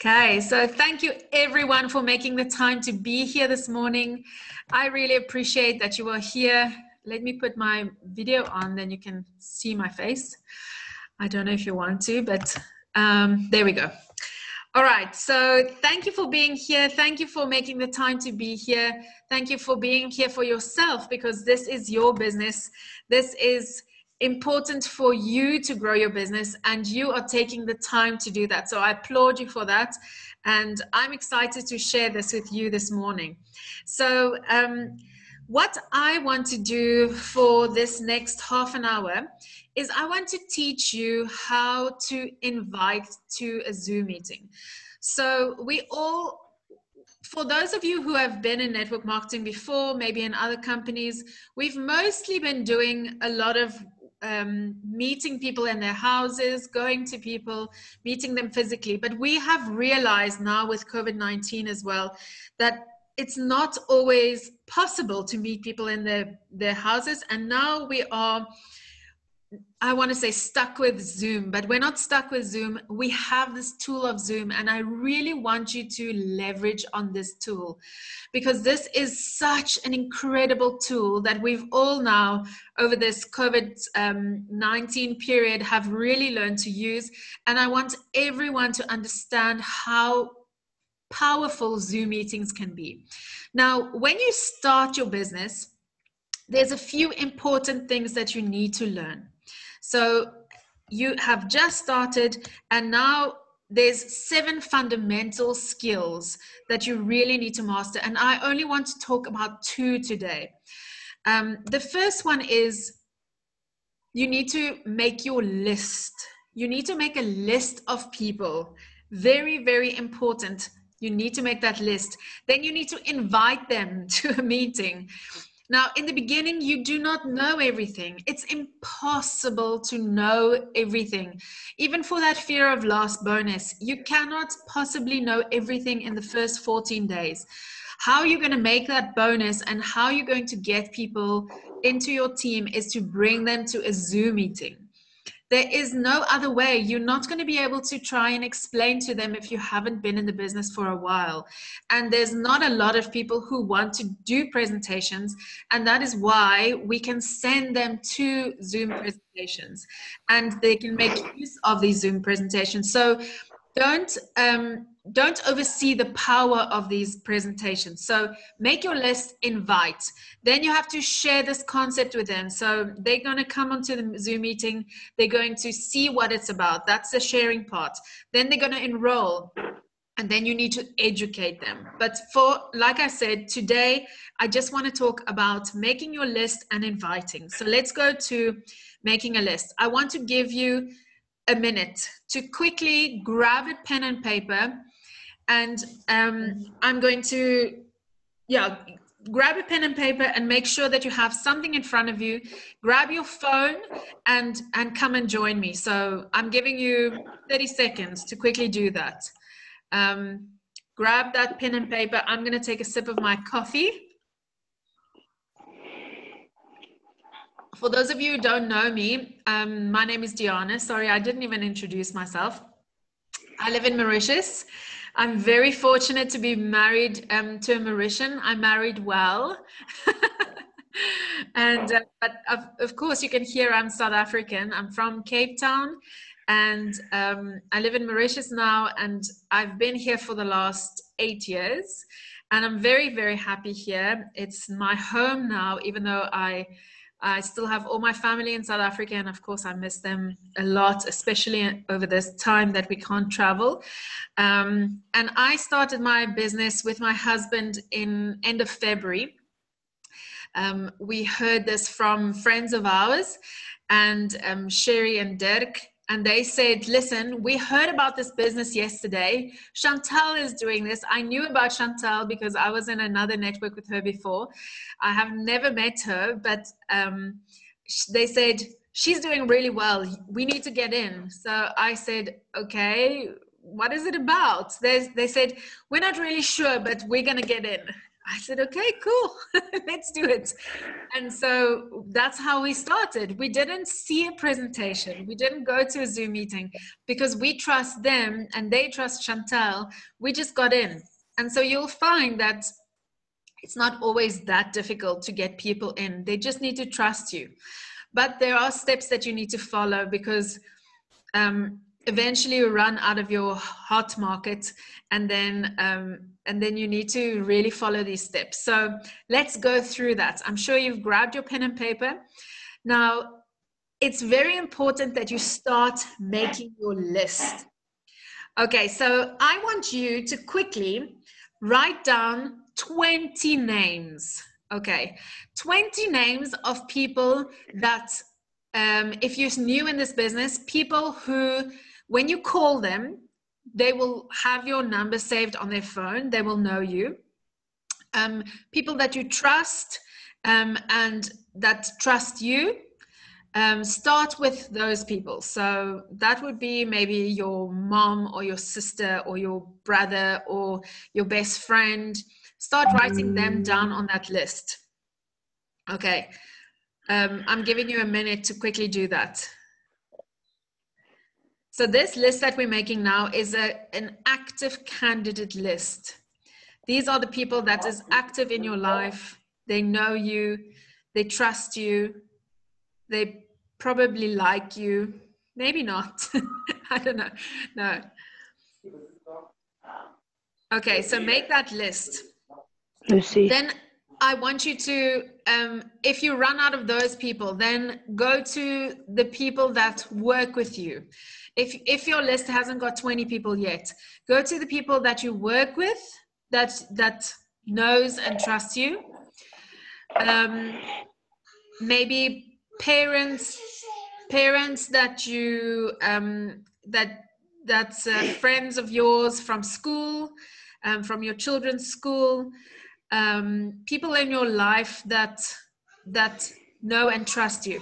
Okay, so thank you everyone for making the time to be here this morning. I really appreciate that you are here. Let me put my video on, then you can see my face. I don't know if you want to, but there we go. All right, so thank you for being here. Thank you for making the time to be here. Thank you for being here for yourself, because this is your business. This is important for you to grow your business, and you are taking the time to do that. So I applaud you for that. And I'm excited to share this with you this morning. So what I want to do for this next half an hour is I want to teach you how to invite to a Zoom meeting. So for those of you who have been in network marketing before, maybe in other companies, we've mostly been doing a lot of meeting people in their houses, going to people, meeting them physically. But we have realized now with COVID-19 as well, that it's not always possible to meet people in their houses. And now we are, I want to say, stuck with Zoom, but we're not stuck with Zoom. We have this tool of Zoom, and I really want you to leverage on this tool, because this is such an incredible tool that we've all now, over this COVID-19 period, have really learned to use. And I want everyone to understand how powerful Zoom meetings can be. Now, when you start your business, there's a few important things that you need to learn. So you have just started, and now there's 7 fundamental skills that you really need to master. And I only want to talk about 2 today. The first one is you need to make your list. You need to make a list of people. Very, very important. You need to make that list. Then you need to invite them to a meeting. Now, in the beginning, you do not know everything. It's impossible to know everything. Even for that fear of loss bonus, you cannot possibly know everything in the first 14 days. How you're going to make that bonus and how you're going to get people into your team is to bring them to a Zoom meeting. There is no other way. You're not going to be able to try and explain to them if you haven't been in the business for a while. And there's not a lot of people who want to do presentations. And that is why we can send them to Zoom presentations, and they can make use of these Zoom presentations. So don't oversee the power of these presentations. So make your list, invite. Then you have to share this concept with them. So they're going to come onto the Zoom meeting. They're going to see what it's about. That's the sharing part. Then they're going to enroll. And then you need to educate them. But like I said, today, I just want to talk about making your list and inviting. So let's go to making a list. I want to give you a minute to quickly grab a pen and paper, and I'm going to grab a pen and paper and make sure that you have something in front of you. Grab your phone and come and join me. So I'm giving you 30 seconds to quickly do that. Grab that pen and paper. I'm going to take a sip of my coffee. For those of you who don't know me, my name is Diana. Sorry, I didn't even introduce myself. I live in Mauritius. I'm very fortunate to be married to a Mauritian. I married well. And but of course, you can hear I'm South African. I'm from Cape Town, and I live in Mauritius now, and I've been here for the last 8 years. And I'm very, very happy here. It's my home now, even though I still have all my family in South Africa, and of course I miss them a lot, especially over this time that we can't travel. And I started my business with my husband in end of February. We heard this from friends of ours, and Sherry and Dirk, and they said, listen, we heard about this business yesterday. Chantal is doing this. I knew about Chantal because I was in another network with her before. I have never met her, but they said, she's doing really well. We need to get in. So I said, okay, what is it about? They said, we're not really sure, but we're going to get in. I said, okay, cool, let's do it. And so that's how we started. We didn't see a presentation. We didn't go to a Zoom meeting because we trust them and they trust Chantal. We just got in. And so you'll find that it's not always that difficult to get people in. They just need to trust you. But there are steps that you need to follow because eventually you run out of your hot market, and then you need to really follow these steps. So let's go through that. I'm sure you've grabbed your pen and paper. Now, it's very important that you start making your list. Okay, so I want you to quickly write down 20 names. Okay, 20 names of people that, if you're new in this business, people who, when you call them, they will have your number saved on their phone. They will know you. People that you trust and that trust you. Start with those people. So that would be maybe your mom or your sister or your brother or your best friend. Start writing them down on that list. Okay. I'm giving you a minute to quickly do that. So this list that we're making now is an active candidate list. These are the people that is active in your life. They know you, they trust you, they probably like you, maybe not. I don't know. No. Okay, so make that list. Lucy. Then I want you to, if you run out of those people, then go to the people that work with you. If your list hasn't got 20 people yet, go to the people that you work with, that knows and trusts you. Maybe parents that you that's friends of yours from school, from your children's school, people in your life that know and trust you.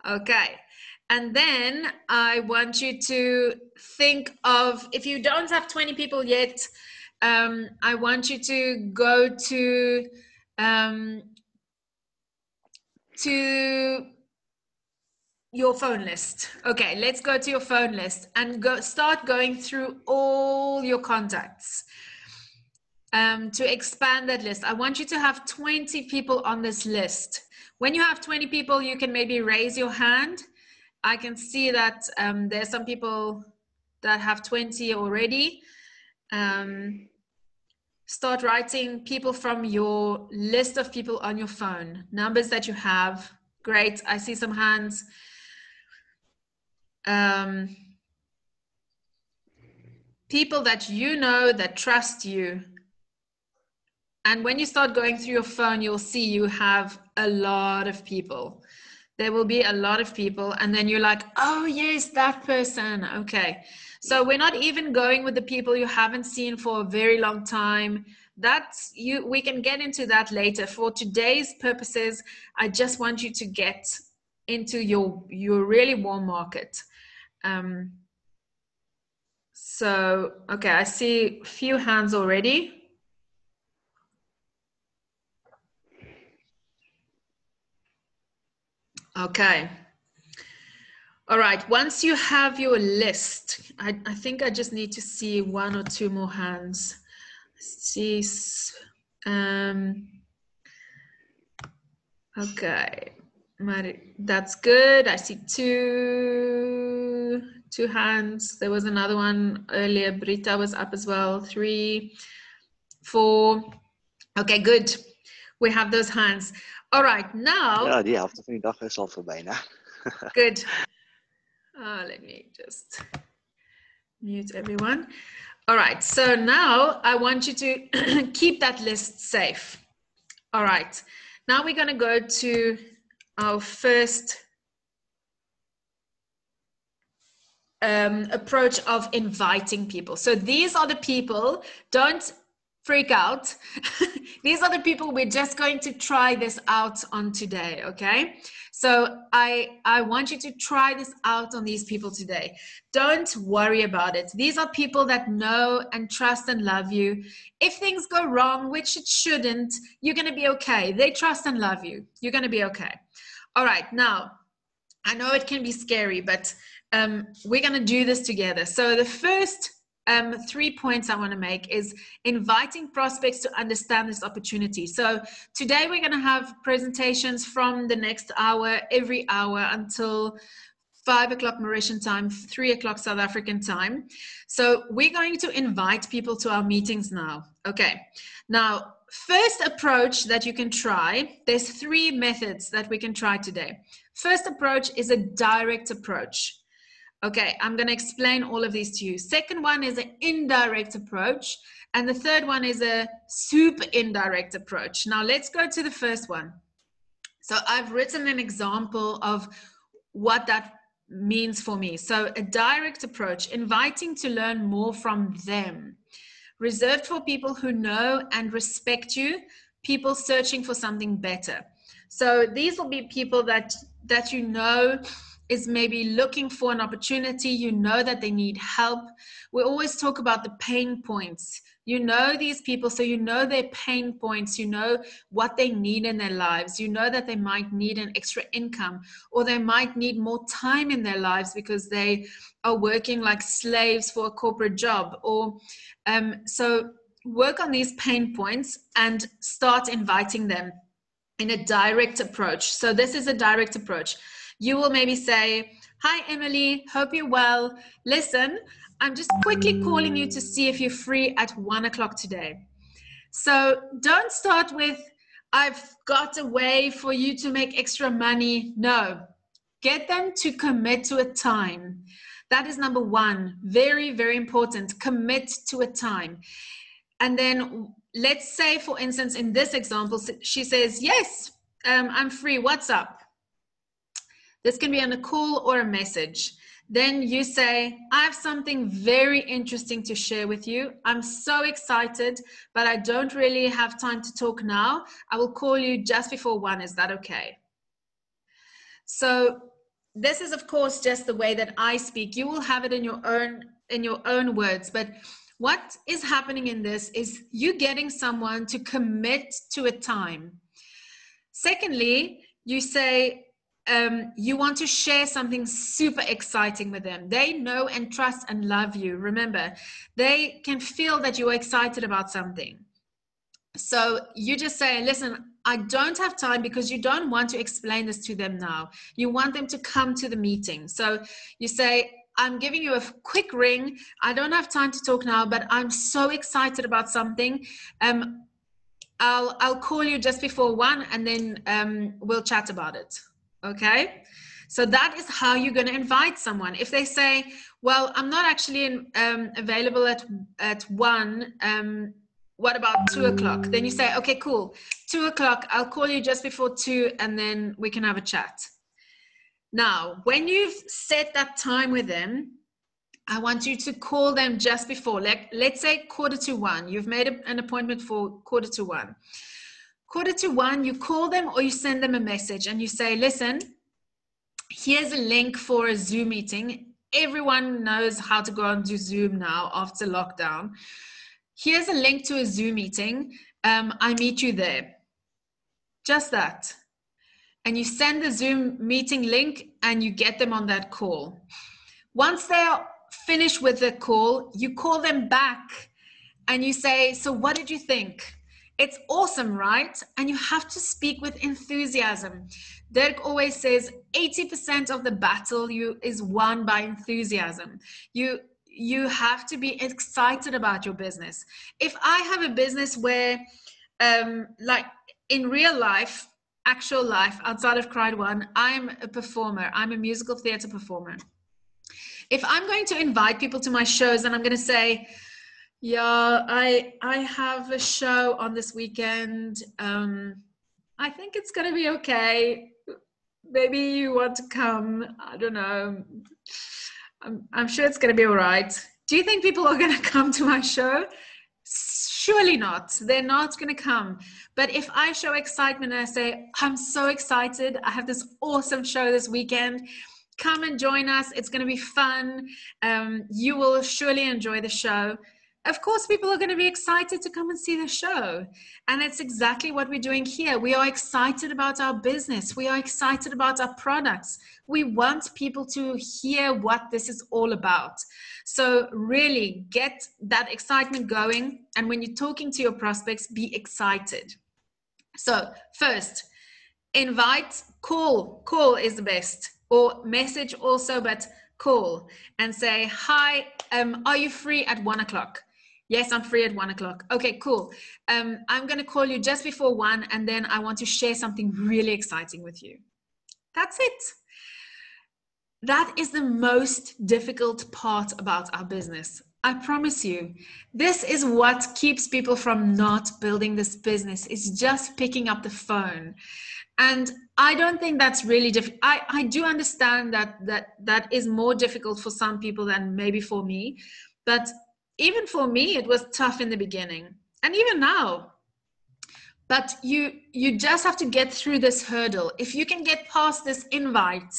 Okay. And then I want you to think of, if you don't have 20 people yet, I want you to go to your phone list. Okay, let's go to your phone list and start going through all your contacts. To expand that list, I want you to have 20 people on this list. When you have 20 people, you can maybe raise your hand. I can see that there's some people that have 20 already. Start writing people from your list of people on your phone, numbers that you have. Great, I see some hands. People that you know that trust you. And when you start going through your phone, you'll see you have a lot of people. There will be a lot of people, and then you're like, oh yes, that person. Okay, so we're not even going with the people you haven't seen for a very long time. That's you. We can get into that later. For today's purposes, I just want you to get into your really warm market. So okay, I see a few hands already. Okay. All right, once you have your list, I think I just need to see one or two more hands. See, okay, that's good. I see two hands. There was another one earlier. Brita was up as well. 3, 4. Okay, good. We have those hands. All right, now. Ja, die helft van die dag is al voorbij, né? Good. Let me just mute everyone. All right, so now I want you to keep that list safe. All right, now we're going to go to our first approach of inviting people. So these are the people, don't freak out. These are the people we're just going to try this out on today, okay? So I want you to try this out on these people today. Don't worry about it. These are people that know and trust and love you. If things go wrong, which it shouldn't, you're going to be okay. They trust and love you. You're going to be okay. All right. Now, I know it can be scary, but we're going to do this together. So the first 3 points I want to make is inviting prospects to understand this opportunity. So today we're going to have presentations from the next hour, every hour until 5 o'clock Mauritian time, 3 o'clock South African time. So we're going to invite people to our meetings now. Okay. Now, first approach that you can try, there's 3 methods that we can try today. First approach is a direct approach. Okay, I'm going to explain all of these to you. Second one is an indirect approach. And the third one is a super indirect approach. Now let's go to the first one. So I've written an example of what that means for me. So a direct approach, inviting to learn more from them. Reserved for people who know and respect you, people searching for something better. So these will be people that you know is maybe looking for an opportunity. You know that they need help. We always talk about the pain points. You know these people, so you know their pain points. You know what they need in their lives. You know that they might need an extra income, or they might need more time in their lives because they are working like slaves for a corporate job. Or so work on these pain points and start inviting them in a direct approach. So this is a direct approach. You will maybe say, "Hi, Emily, hope you're well. Listen, I'm just quickly calling you to see if you're free at 1 o'clock today." So don't start with, "I've got a way for you to make extra money." No, get them to commit to a time. That is number 1. Very, very important. Commit to a time. And then let's say, for instance, in this example, she says, "Yes, I'm free. What's up?" This can be on a call or a message. Then you say, "I have something very interesting to share with you. I'm so excited, but I don't really have time to talk now. I will call you just before 1. Is that okay?" So this is, of course, just the way that I speak. You will have it in your own words. But what is happening in this is you getting someone to commit to a time. Secondly, you say, you want to share something super exciting with them. They know and trust and love you. Remember, they can feel that you're excited about something. So you just say, "Listen, I don't have time," because you don't want to explain this to them now. You want them to come to the meeting. So you say, "I'm giving you a quick ring. I don't have time to talk now, but I'm so excited about something. I'll call you just before 1, and then we'll chat about it." Okay? So that is how you're going to invite someone. If they say, "Well, I'm not actually available at 1, what about 2 o'clock?" Then you say, "Okay, cool. 2 o'clock, I'll call you just before 2, and then we can have a chat." Now, when you've set that time with them, I want you to call them just before. Let's say 1:45. You've made an appointment for 1:45. 1:45, you call them or you send them a message and you say, "Listen, here's a link for a Zoom meeting." Everyone knows how to go onto Zoom now after lockdown. "Here's a link to a Zoom meeting. I meet you there." Just that. And you send the Zoom meeting link and you get them on that call. Once they're finished with the call, you call them back and you say, "So what did you think? It's awesome, right?" And you have to speak with enthusiasm. Dirk always says 80% of the battle is won by enthusiasm. You have to be excited about your business. If I have a business where, like in real life, actual life, outside of Cried One, I'm a performer. I'm a musical theater performer. If I'm going to invite people to my shows and I'm going to say, "Yeah, I have a show on this weekend. I think it's going to be okay. Maybe you want to come. I don't know. I'm sure it's going to be all right." Do you think people are going to come to my show? Surely not. They're not going to come. But if I show excitement and I say, I'm so excited, I have this awesome show this weekend, come and join us. It's going to be fun. You will surely enjoy the show. Of course, people are going to be excited to come and see the show. And it's exactly what we're doing here. We are excited about our business. We are excited about our products. We want people to hear what this is all about. So really get that excitement going. And when you're talking to your prospects, be excited. So first, invite, call is the best, or message also, but call and say, hi, are you free at 1 o'clock? Yes, I'm free at 1 o'clock. Okay, cool. I'm going to call you just before 1, and then I want to share something really exciting with you. That's it. That is the most difficult part about our business. I promise you, this is what keeps people from not building this business, is just picking up the phone. And I don't think that's really difficult. I do understand that is more difficult for some people than maybe for me. But even for me, it was tough in the beginning. And even now. But you just have to get through this hurdle. If you can get past this invite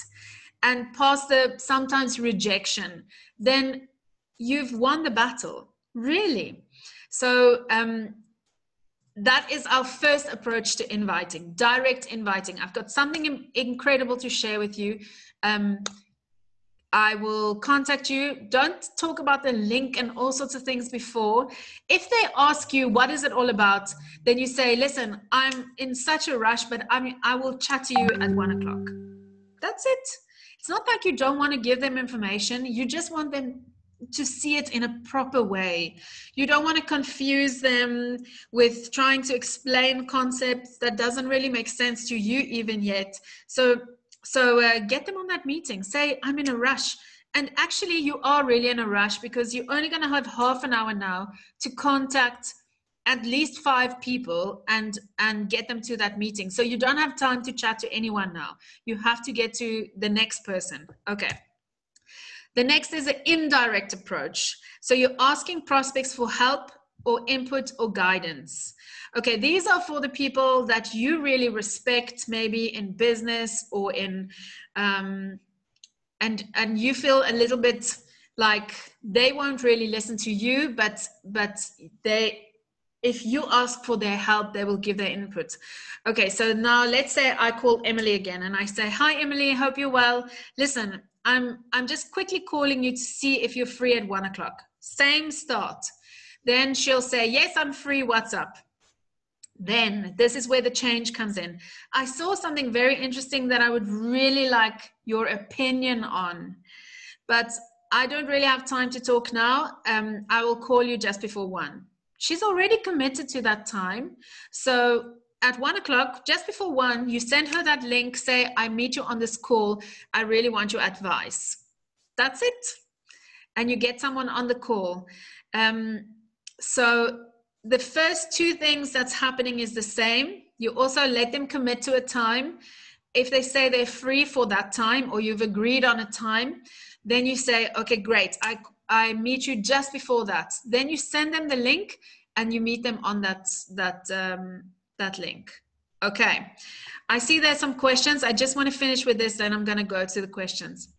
and past the sometimes rejection, then you've won the battle, really. So that is our first approach to inviting, direct inviting. I've got something incredible to share with you. I will contact you. Don't talk about the link and all sorts of things before. If they ask you, what is it all about? Then you say, listen, I'm in such a rush, but I will chat to you at 1 o'clock. That's it. It's not like you don't want to give them information. You just want them to see it in a proper way. You don't want to confuse them with trying to explain concepts that doesn't really make sense to you even yet. So get them on that meeting. Say, I'm in a rush. And actually, you are really in a rush because you're only going to have half an hour now to contact at least 5 people and get them to that meeting. So you don't have time to chat to anyone now. You have to get to the next person. Okay. The next is an indirect approach. So you're asking prospects for help or input or guidance. Okay, these are for the people that you really respect, maybe in business or in, and you feel a little bit like they won't really listen to you, but if you ask for their help, they will give their input. Okay, so now let's say I call Emily again and I say, hi, Emily, hope you're well. Listen, I'm just quickly calling you to see if you're free at 1 o'clock. Same start. Then she'll say, yes, I'm free, what's up? Then this is where the change comes in. I saw something very interesting that I would really like your opinion on, but I don't really have time to talk now. I will call you just before 1. She's already committed to that time. So at 1 o'clock, just before 1, you send her that link, say, I meet you on this call. I really want your advice. That's it. And you get someone on the call. So the first 2 things that's happening is the same. You also let them commit to a time. If they say they're free for that time or you've agreed on a time, then you say, okay, great. I meet you just before that. Then you send them the link and you meet them on that link. Okay. I see there's some questions. I just want to finish with this, then I'm going to go to the questions.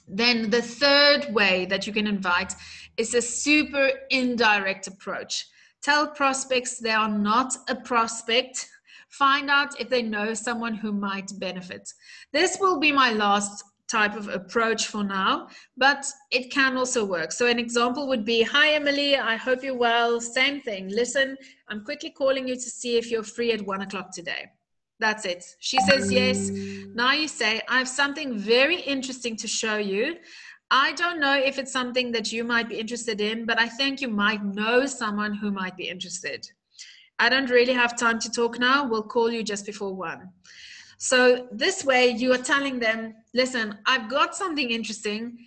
Then the third way that you can invite is a super indirect approach. Tell prospects they are not a prospect. Find out if they know someone who might benefit. This will be my last type of approach for now, but it can also work. So an example would be, hi, Emily, I hope you're well. Same thing. Listen, I'm quickly calling you to see if you're free at 1 o'clock today. That's it. She says yes. Now you say, I have something very interesting to show you. I don't know if it's something that you might be interested in, but I think you might know someone who might be interested. I don't really have time to talk now. We'll call you just before 1. So this way you are telling them, listen, I've got something interesting.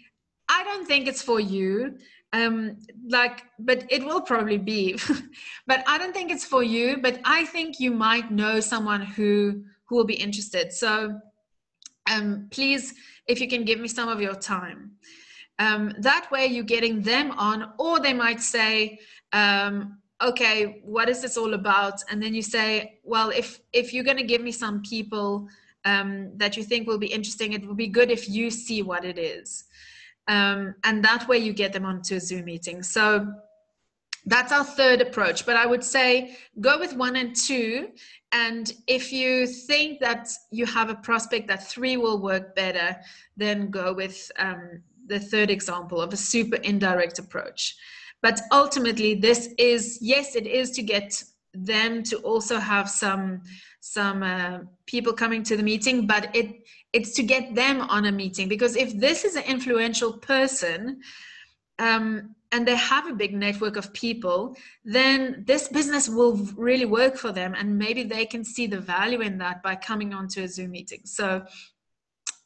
I don't think it's for you. But it will probably be, but I don't think it's for you, but I think you might know someone who will be interested. So please, if you can give me some of your time. That way you're getting them on, or they might say, okay, what is this all about? And then you say, well, if you're going to give me some people that you think will be interesting, it will be good if you see what it is. And that way you get them onto a Zoom meeting. So that's our third approach. But I would say go with 1 and 2. And if you think that you have a prospect that 3 will work better, then go with the third example of a super indirect approach. But ultimately, this is, yes, it is to get them to also have some people coming to the meeting, but it's to get them on a meeting. Because if this is an influential person, and they have a big network of people, then this business will really work for them, and maybe they can see the value in that by coming onto a Zoom meeting. So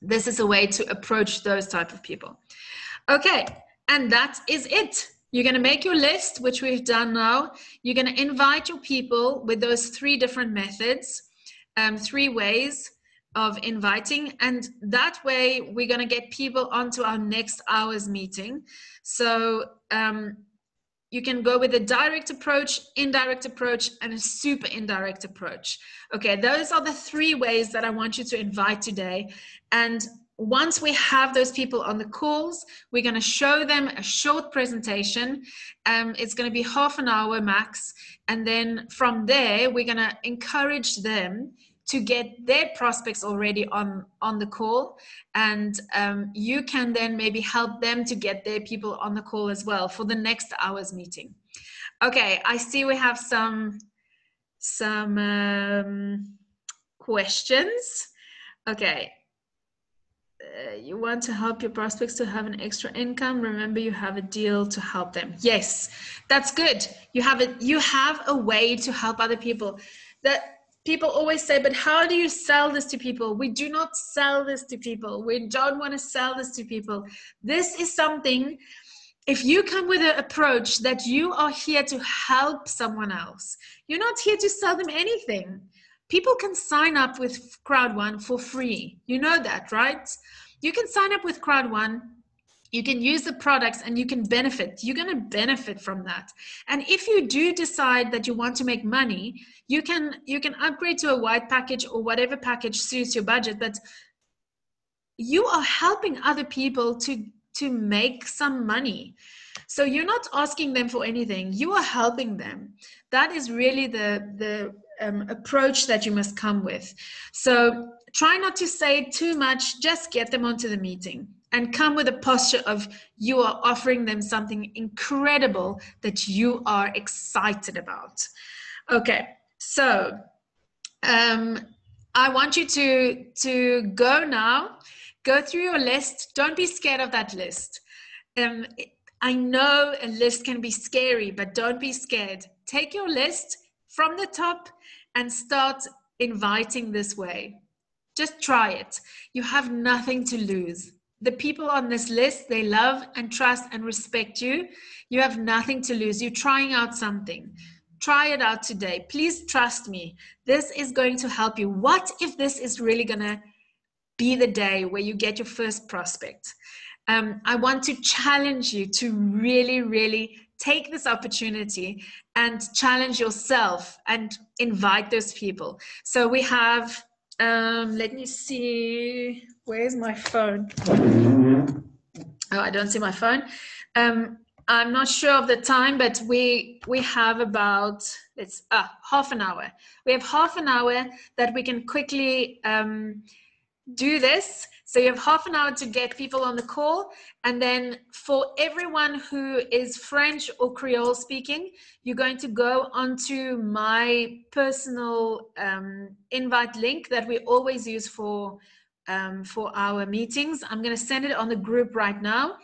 this is a way to approach those type of people. Okay, and that is it. You're going to make your list, which we've done now. You're going to invite your people with those 3 different methods, 3 ways of inviting, and that way we're going to get people onto our next hour's meeting. So you can go with a direct approach, indirect approach, and a super indirect approach. Okay, those are the 3 ways that I want you to invite today. And once we have those people on the calls, we're going to show them a short presentation. It's going to be half an hour max. And then from there, we're going to encourage them to get their prospects already on the call. And you can then maybe help them to get their people on the call as well for the next hour's meeting. Okay, I see we have some questions. Okay. You want to help your prospects to have an extra income. Remember, you have a deal to help them. Yes, that's good. You have a way to help other people. That people always say, but how do you sell this to people? We do not sell this to people. We don't want to sell this to people. This is something, if you come with an approach that you are here to help someone else, you're not here to sell them anything. People can sign up with Crowd1 for free. You know that, right? You can sign up with Crowd1. You can use the products and you can benefit. You're going to benefit from that. And if you do decide that you want to make money, you can upgrade to a white package or whatever package suits your budget. But you are helping other people to make some money. So you're not asking them for anything. You are helping them. That is really the approach that you must come with. So try not to say too much. Just get them onto the meeting and come with a posture of you are offering them something incredible that you are excited about. Okay, so I want you to go now. Go through your list. Don't be scared of that list. I know a list can be scary, but don't be scared. Take your list from the top and start inviting this way. Just try it. You have nothing to lose. The people on this list, they love and trust and respect you. You have nothing to lose. You're trying out something. Try it out today. Please trust me. This is going to help you. What if this is really going to be the day where you get your first prospect? I want to challenge you to really, really take this opportunity and challenge yourself and invite those people. So we have, let me see, where's my phone? Oh, I don't see my phone. I'm not sure of the time, but we have about, it's half an hour. We have half an hour that we can quickly do this. So you have half an hour to get people on the call. And then for everyone who is French or Creole speaking, you're going to go onto my personal invite link that we always use for our meetings. I'm going to send it on the group right now.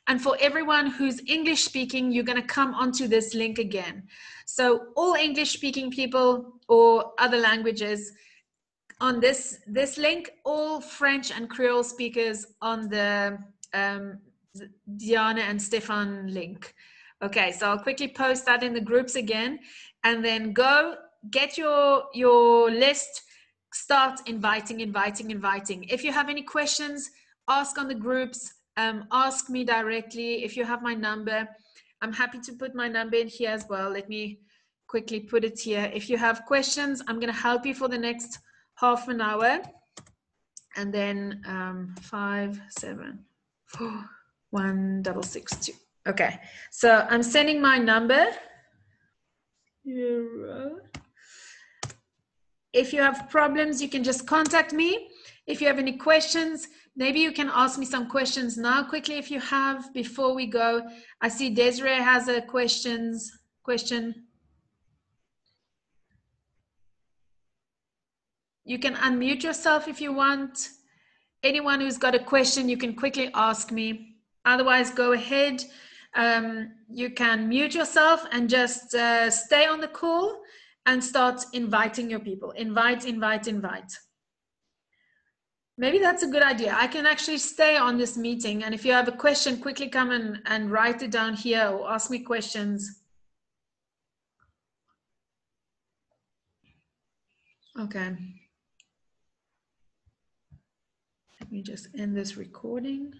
And for everyone who's English speaking, you're going to come onto this link again. So all English speaking people or other languages on this link, all French and Creole speakers on the Diana and Stefan link. Okay, so I'll quickly post that in the groups again, and then go get your list, start inviting. If you have any questions, ask on the groups, ask me directly. If you have my number, I'm happy to put my number in here as well. Let me quickly put it here. If you have questions, I'm going to help you for the next half an hour. And then 5741662. Okay, so I'm sending my number. If you have problems, you can just contact me. If you have any questions, maybe you can ask me some questions now quickly if you have, before we go. I see Desiree has a question. You can unmute yourself if you want. Anyone who's got a question, you can quickly ask me. Otherwise, go ahead. You can mute yourself and just stay on the call and start inviting your people. Invite, invite, invite. Maybe that's a good idea. I can actually stay on this meeting, and if you have a question, quickly come and write it down here or ask me questions. Okay. Let me just end this recording.